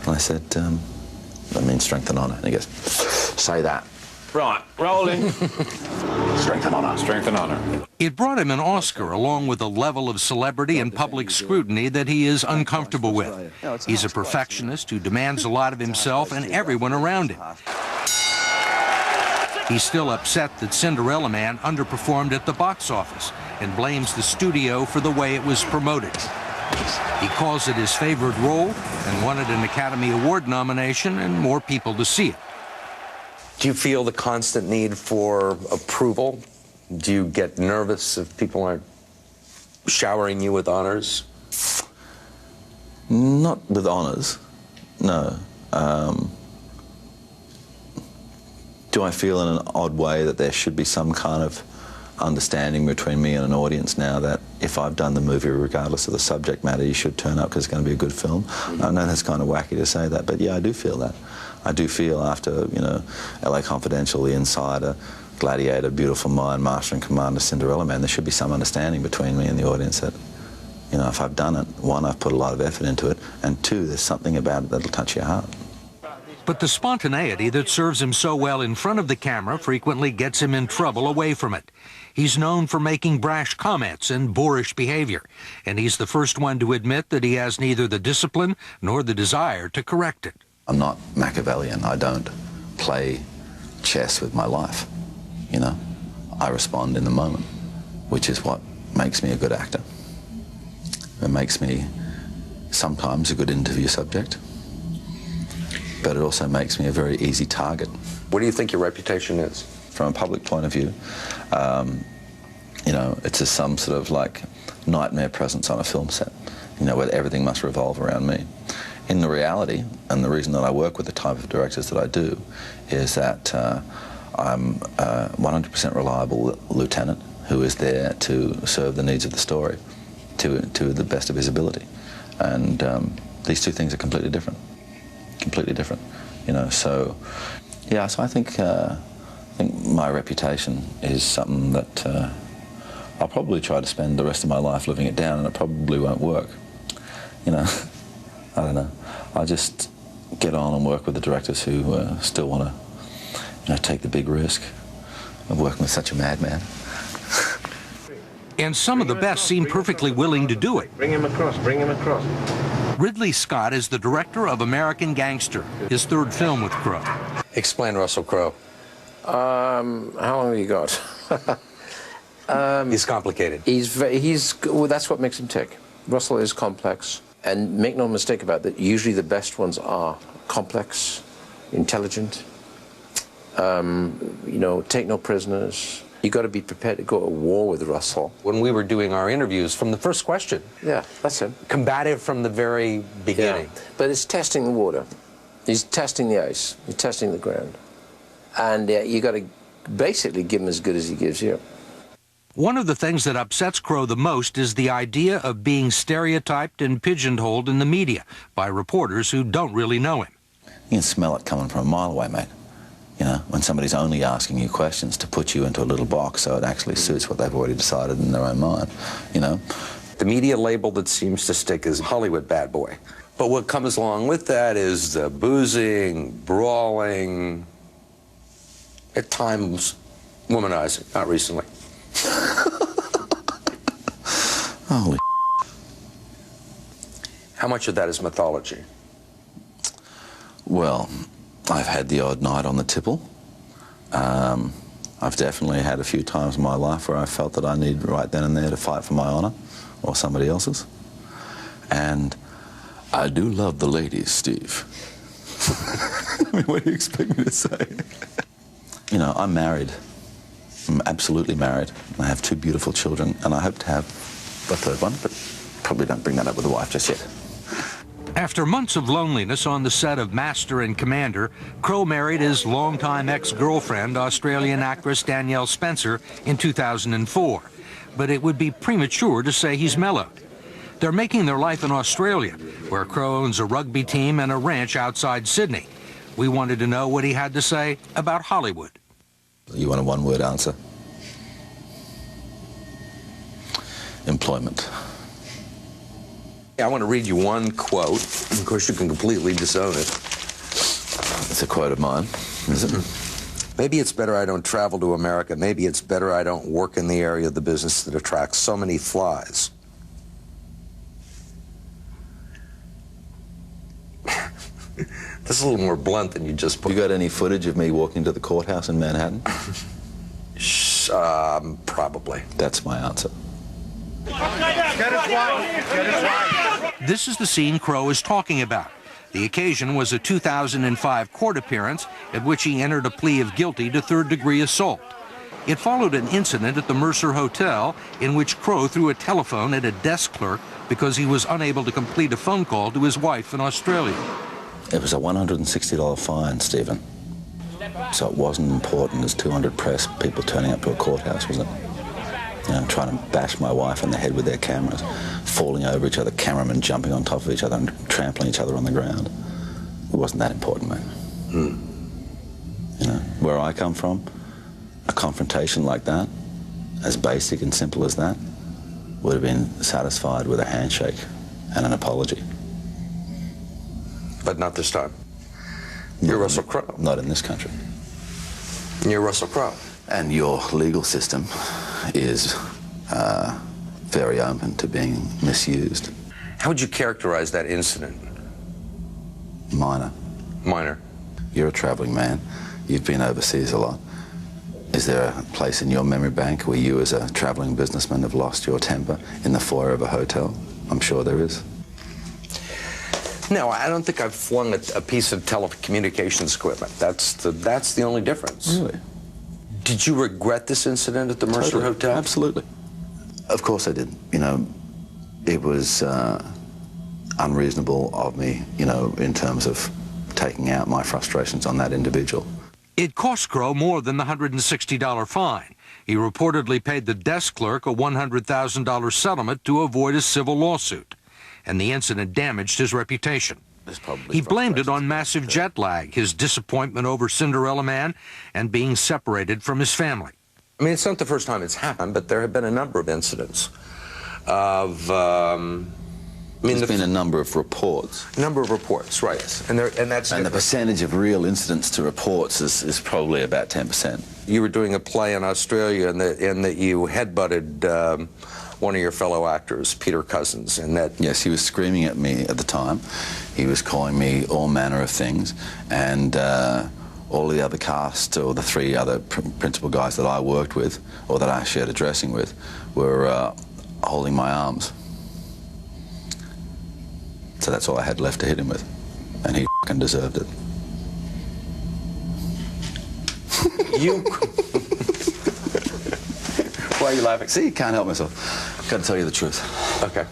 And I said, "That means strength and honor." And he goes, "Say that." Right, rolling. Strength and honor. Strength and honor. It brought him an Oscar, along with a level of celebrity and public scrutiny that he is uncomfortable with. He's a perfectionist who demands a lot of himself and everyone around him. He's still upset that Cinderella Man underperformed at the box office and blames the studio for the way it was promoted. He calls it his favorite role and wanted an Academy Award nomination and more people to see it. Do you feel the constant need for approval? Do you get nervous if people aren't showering you with honors? Not with honors, no. Do I feel in an odd way that there should be some kind of understanding between me and an audience now that if I've done the movie, regardless of the subject matter, you should turn up because it's going to be a good film? I know that's kind of wacky to say that, but yeah, I do feel that. I do feel after, you know, LA Confidential, The Insider, Gladiator, Beautiful Mind, Master and Commander, Cinderella Man, there should be some understanding between me and the audience that, you know, if I've done it, one, I've put a lot of effort into it, and two, there's something about it that'll touch your heart. But the spontaneity that serves him so well in front of the camera frequently gets him in trouble away from it. He's known for making brash comments and boorish behavior, and he's the first one to admit that he has neither the discipline nor the desire to correct it. I'm not Machiavellian. I don't play chess with my life, you know. I respond in the moment, which is what makes me a good actor. It makes me sometimes a good interview subject, but it also makes me a very easy target. What do you think your reputation is? From a public point of view, you know, it's just some sort of like nightmare presence on a film set, you know, where everything must revolve around me. In the reality, and the reason that I work with the type of directors that I do, is that I'm a 100% reliable lieutenant who is there to serve the needs of the story to the best of his ability. And these two things are completely different. Completely different, you know. So, yeah. So I think my reputation is something that I'll probably try to spend the rest of my life living it down, and it probably won't work. You know, I don't know. I'll just get on and work with the directors who still want to, you know, take the big risk of working with such a madman. And some of the best seem perfectly willing to do it. Bring him across, bring him across. Ridley Scott is the director of American Gangster, his third film with Crowe. Explain Russell Crowe. How long have you got? He's complicated. Well, that's what makes him tick. Russell is complex. And make no mistake about that, usually the best ones are complex, intelligent, you know, take no prisoners, You got to be prepared to go to war with Russell. When we were doing our interviews, from the first question. Yeah, that's him. Combative from the very beginning. Yeah. But it's testing the water. He's testing the ice. He's testing the ground. And you got to basically give him as good as he gives you. One of the things that upsets Crowe the most is the idea of being stereotyped and pigeonholed in the media by reporters who don't really know him. You can smell it coming from a mile away, mate. You know, when somebody's only asking you questions to put you into a little box so it actually suits what they've already decided in their own mind, you know. The media label that seems to stick is Hollywood bad boy. But what comes along with that is the boozing, brawling, at times womanizing, not recently. Holy How much of that is mythology? Well, I've had the odd night on the tipple. I've definitely had a few times in my life where I felt that I needed right then and there to fight for my honor or somebody else's. And I do love the ladies, Steve. I mean, what do you expect me to say? You know, I'm married. I'm absolutely married. I have 2 beautiful children, and I hope to have a 3rd one, but probably don't bring that up with the wife just yet. After months of loneliness on the set of Master and Commander, Crowe married his longtime ex-girlfriend, Australian actress Danielle Spencer, in 2004. But it would be premature to say he's mellowed. They're making their life in Australia, where Crowe owns a rugby team and a ranch outside Sydney. We wanted to know what he had to say about Hollywood. You want a one-word answer? Employment. I want to read you one quote. Of course, you can completely disown it. It's a quote of mine, is it? Maybe it's better I don't travel to America. Maybe it's better I don't work in the area of the business that attracts so many flies. This is a little more blunt than you just put. You got any footage of me walking to the courthouse in Manhattan? Probably. That's my answer. This is the scene Crowe is talking about. The occasion was a 2005 court appearance at which he entered a plea of guilty to 3rd-degree assault. It followed an incident at the Mercer Hotel in which Crowe threw a telephone at a desk clerk because he was unable to complete a phone call to his wife in Australia. It was a $160 fine, Stephen. So it wasn't important as 200 press people turning up to a courthouse, was it? You know, trying to bash my wife in the head with their cameras, falling over each other, cameramen jumping on top of each other and trampling each other on the ground. It wasn't that important, man. You know, where I come from, a confrontation like that, as basic and simple as that, would have been satisfied with a handshake and an apology. But not this time. You're Russell Crowe. Not in this country. You're Russell Crowe. And your legal system is very open to being misused. How would you characterize that incident? Minor. Minor. You're a traveling man. You've been overseas a lot. Is there a place in your memory bank where you as a traveling businessman have lost your temper in the foyer of a hotel? I'm sure there is. No, I don't think I've flung a piece of telecommunications equipment. That's the only difference. Really? Did you regret this incident at the Mercer Hotel? Absolutely. Of course I did. You know, it was unreasonable of me, you know, in terms of taking out my frustrations on that individual. It cost Crowe more than the $160 fine. He reportedly paid the desk clerk a $100,000 settlement to avoid a civil lawsuit, and the incident damaged his reputation. He blamed it on massive jet lag, his disappointment over Cinderella Man, and being separated from his family. I mean, it's not the first time it's happened, but there have been a number of incidents of... There's been a number of reports. Number of reports, right. And the percentage of real incidents to reports is probably about 10%. You were doing a play in Australia and that you headbutted one of your fellow actors, Peter Cousins, and that... Yes, he was screaming at me at the time. He was calling me all manner of things, and all the other cast, or the 3 other principal guys that I worked with, or that I shared a dressing with, were holding my arms. So that's all I had left to hit him with, and he f***ing deserved it. Why are you laughing? See, can't help myself. Got to tell you the truth. Okay.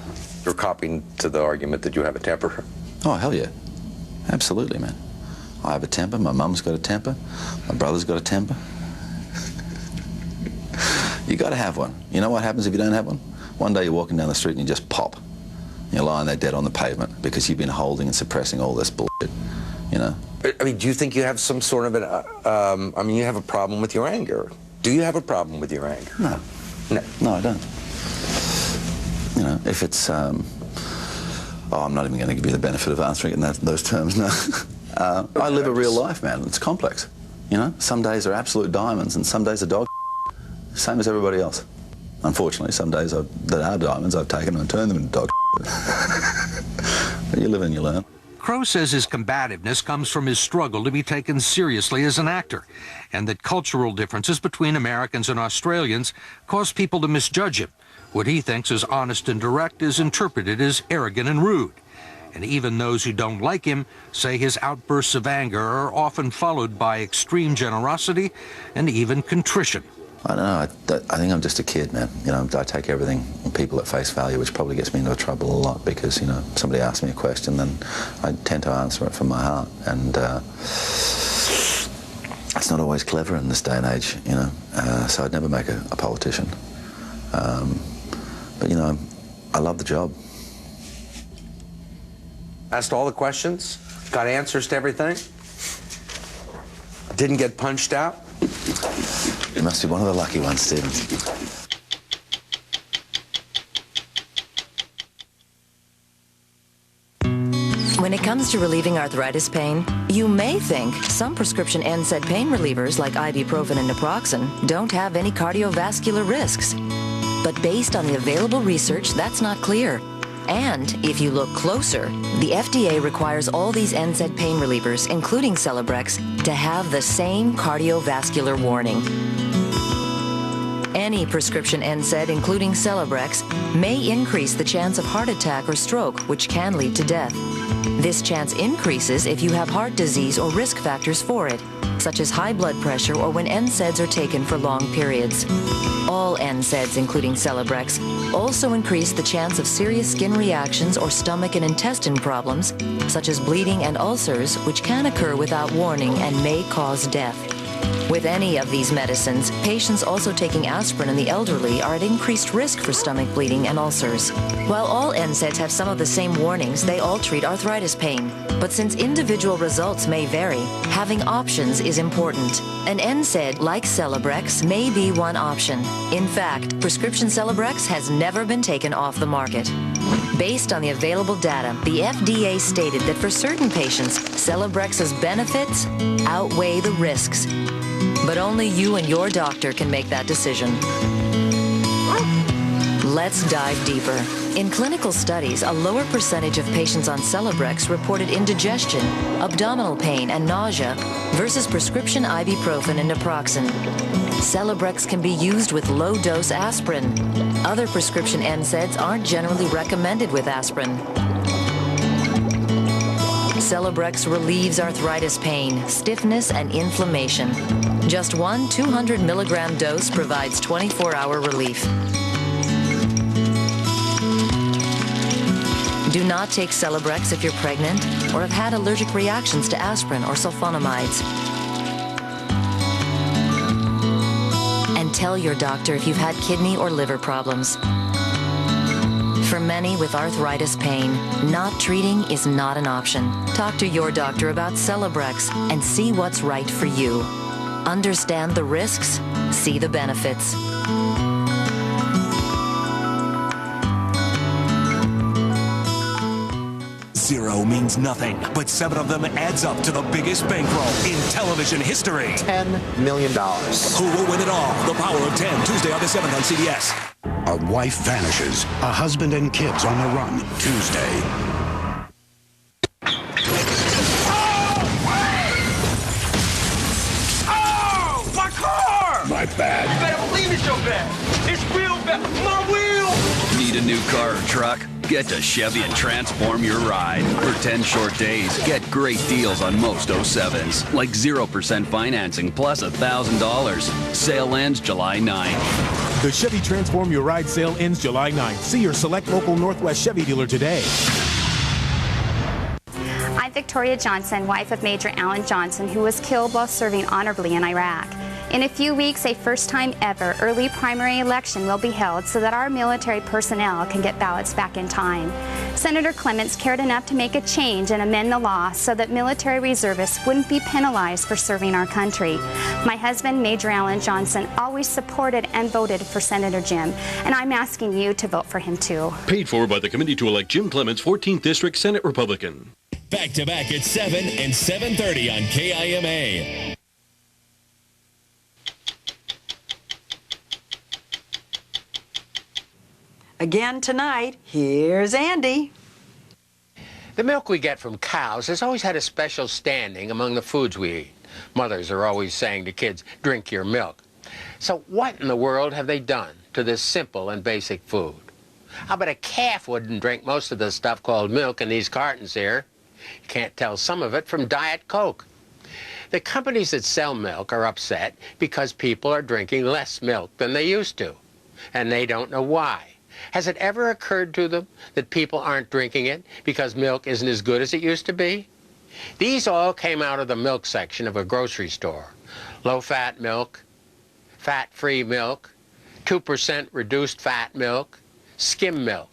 You're copying to the argument that you have a temper. Oh, hell yeah. Absolutely, man. I have a temper. My mum's got a temper. My brother's got a temper. You got to have one. You know what happens if you don't have one? One day you're walking down the street and you just pop. You're lying there dead on the pavement because you've been holding and suppressing all this bullshit, you know? I mean, do you think you have some sort of an, I mean, you have a problem with your anger. Do you have a problem with your anger? No. No, I don't. You know, if it's, oh, I'm not even going to give you the benefit of answering it in those terms, no. I live a real life, man. It's complex, you know? Some days are absolute diamonds and some days are dog same as everybody else. Unfortunately, some days that are diamonds, I've taken them and turned them into dog But you live and you learn. Crowe says his combativeness comes from his struggle to be taken seriously as an actor, and that cultural differences between Americans and Australians cause people to misjudge him. What he thinks is honest and direct is interpreted as arrogant and rude. And even those who don't like him say his outbursts of anger are often followed by extreme generosity and even contrition. I don't know, I think I'm just a kid, man. You know, I take everything and people at face value, which probably gets me into trouble a lot because, you know, somebody asks me a question, then I tend to answer it from my heart. And it's not always clever in this day and age, you know, so I'd never make a politician. But, you know, I love the job. Asked all the questions, got answers to everything, didn't get punched out. You must be one of the lucky ones, Stephen. When it comes to relieving arthritis pain, you may think some prescription NSAID pain relievers like ibuprofen and naproxen don't have any cardiovascular risks. But based on the available research, that's not clear. And if you look closer, the FDA requires all these NSAID pain relievers, including Celebrex, to have the same cardiovascular warning. Any prescription NSAID, including Celebrex, may increase the chance of heart attack or stroke, which can lead to death. This chance increases if you have heart disease or risk factors for it, such as high blood pressure or when NSAIDs are taken for long periods. All NSAIDs, including Celebrex, also increase the chance of serious skin reactions or stomach and intestine problems, such as bleeding and ulcers, which can occur without warning and may cause death. With any of these medicines, patients also taking aspirin and the elderly are at increased risk for stomach bleeding and ulcers. While all NSAIDs have some of the same warnings, they all treat arthritis pain. But since individual results may vary, having options is important. An NSAID like Celebrex may be one option. In fact, prescription Celebrex has never been taken off the market. Based on the available data, the FDA stated that for certain patients, Celebrex's benefits outweigh the risks. But only you and your doctor can make that decision. Let's dive deeper. In clinical studies, a lower percentage of patients on Celebrex reported indigestion, abdominal pain, and nausea versus prescription ibuprofen and naproxen. Celebrex can be used with low-dose aspirin. Other prescription NSAIDs aren't generally recommended with aspirin. Celebrex relieves arthritis pain, stiffness, and inflammation. Just one 200 milligram dose provides 24-hour relief. Do not take Celebrex if you're pregnant or have had allergic reactions to aspirin or sulfonamides. And tell your doctor if you've had kidney or liver problems. For many with arthritis pain, not treating is not an option. Talk to your doctor about Celebrex and see what's right for you. Understand the risks, see the benefits. Zero means nothing, but 7 of them adds up to the biggest bankroll in television history. $10 million. Who will win it all? The Power of 10, Tuesday, August 7th on CBS. A wife vanishes. A husband and kids on the run. Tuesday. Oh, my car! My bad. You better believe it's your bad. It's real bad. My wheel! Need a new car or truck? Get to Chevy and transform your ride. For 10 short days, get great deals on most 07s, like 0% financing plus $1,000. Sale ends July 9th. The Chevy Transform Your Ride sale ends July 9th. See your select local Northwest Chevy dealer today. I'm Victoria Johnson, wife of Major Alan Johnson, who was killed while serving honorably in Iraq. In a few weeks, a first time ever early primary election will be held so that our military personnel can get ballots back in time. Senator Clements cared enough to make a change and amend the law so that military reservists wouldn't be penalized for serving our country. My husband, Major Alan Johnson, always supported and voted for Senator Jim, and I'm asking you to vote for him too. Paid for by the committee to elect Jim Clements, 14th District Senate Republican. Back to back at 7 and 7:30 on KIMA. Again tonight, here's Andy. The milk we get from cows has always had a special standing among the foods we eat. Mothers are always saying to kids, drink your milk. So what in the world have they done to this simple and basic food? I bet a calf wouldn't drink most of the stuff called milk in these cartons here. You can't tell some of it from Diet Coke. The companies that sell milk are upset because people are drinking less milk than they used to, and they don't know why. Has it ever occurred to them that people aren't drinking it because milk isn't as good as it used to be? These all came out of the milk section of a grocery store. Low-fat milk, fat-free milk, 2% reduced fat milk, skim milk.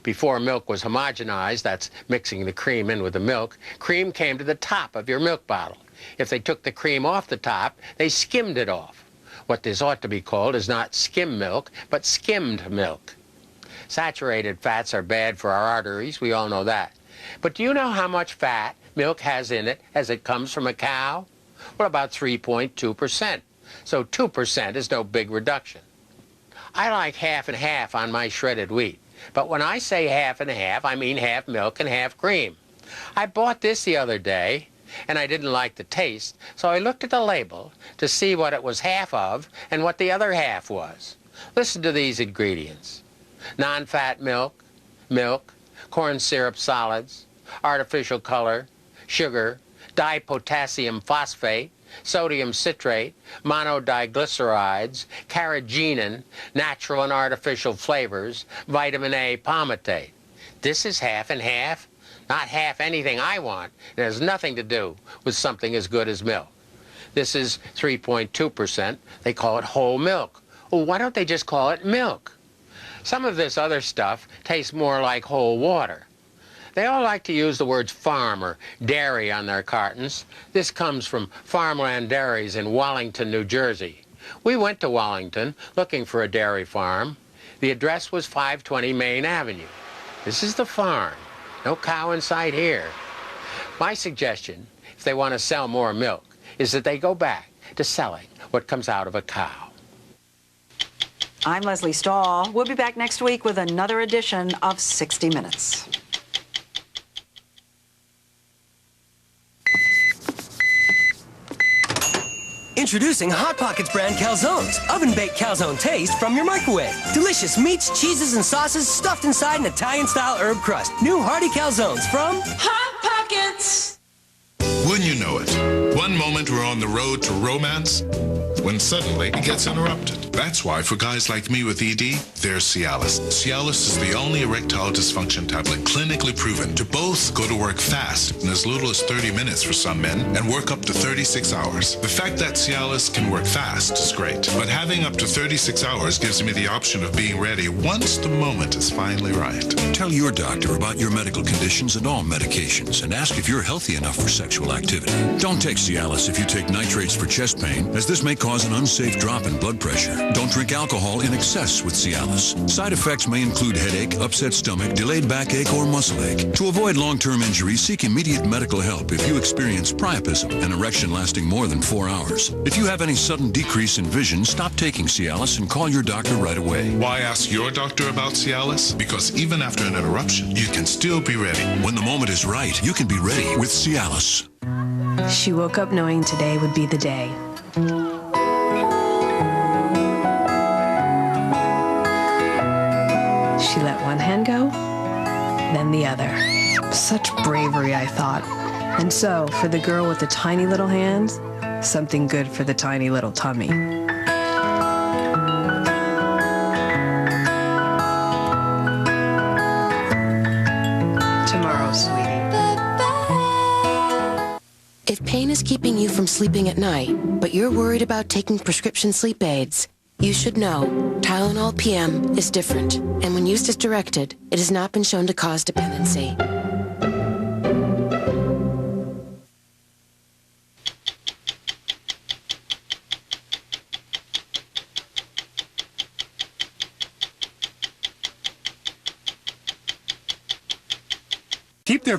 Before milk was homogenized, that's mixing the cream in with the milk, cream came to the top of your milk bottle. If they took the cream off the top, they skimmed it off. What this ought to be called is not skim milk, but skimmed milk. Saturated fats are bad for our arteries, we all know that. But do you know how much fat milk has in it as it comes from a cow? Well, about 3.2%. So 2% is no big reduction. I like half and half on my shredded wheat. But when I say half and half, I mean half milk and half cream. I bought this the other day, and I didn't like the taste, so I looked at the label to see what it was half of and what the other half was. Listen to these ingredients. Non-fat milk, corn syrup solids, artificial color, sugar, dipotassium phosphate, sodium citrate, monodiglycerides, carrageenan, natural and artificial flavors, vitamin A palmitate. This is half and half, not half anything I want. It has nothing to do with something as good as milk. This is 3.2%. They call it whole milk. Well, why don't they just call it milk? Some of this other stuff tastes more like whole water. They all like to use the words farm or dairy on their cartons. This comes from Farmland Dairies in Wallington, New Jersey. We went to Wallington looking for a dairy farm. The address was 520 Main Avenue. This is the farm. No cow in sight here. My suggestion, if they want to sell more milk, is that they go back to selling what comes out of a cow. I'm Leslie Stahl. We'll be back next week with another edition of 60 Minutes. Introducing Hot Pockets brand calzones. Oven-baked calzone taste from your microwave. Delicious meats, cheeses, and sauces stuffed inside an Italian-style herb crust. New hearty calzones from Hot Pockets. Wouldn't you know it? One moment we're on the road to romance, when suddenly it gets interrupted. That's why for guys like me with ED, there's Cialis. Cialis is the only erectile dysfunction tablet clinically proven to both go to work fast in as little as 30 minutes for some men and work up to 36 hours. The fact that Cialis can work fast is great, but having up to 36 hours gives me the option of being ready once the moment is finally right. Tell your doctor about your medical conditions and all medications and ask if you're healthy enough for sexual activity. Don't take Cialis if you take nitrates for chest pain, as this may cause an unsafe drop in blood pressure. Don't drink alcohol in excess with Cialis. Side effects may include headache, upset stomach, delayed backache, or muscle ache. To avoid long-term injury, seek immediate medical help if you experience priapism, an erection lasting more than 4 hours. If you have any sudden decrease in vision, stop taking Cialis and call your doctor right away. Why ask your doctor about Cialis? Because even after an interruption, you can still be ready. When the moment is right, you can be ready with Cialis. She woke up knowing today would be the day. She let one hand go then the other. Such bravery, I thought. And so, for the girl with the tiny little hands, something good for the tiny little tummy. Tomorrow, sweetie. If pain is keeping you from sleeping at night, but you're worried about taking prescription sleep aids, you should know Tylenol PM is different, and when used as directed, it has not been shown to cause dependency. Keep their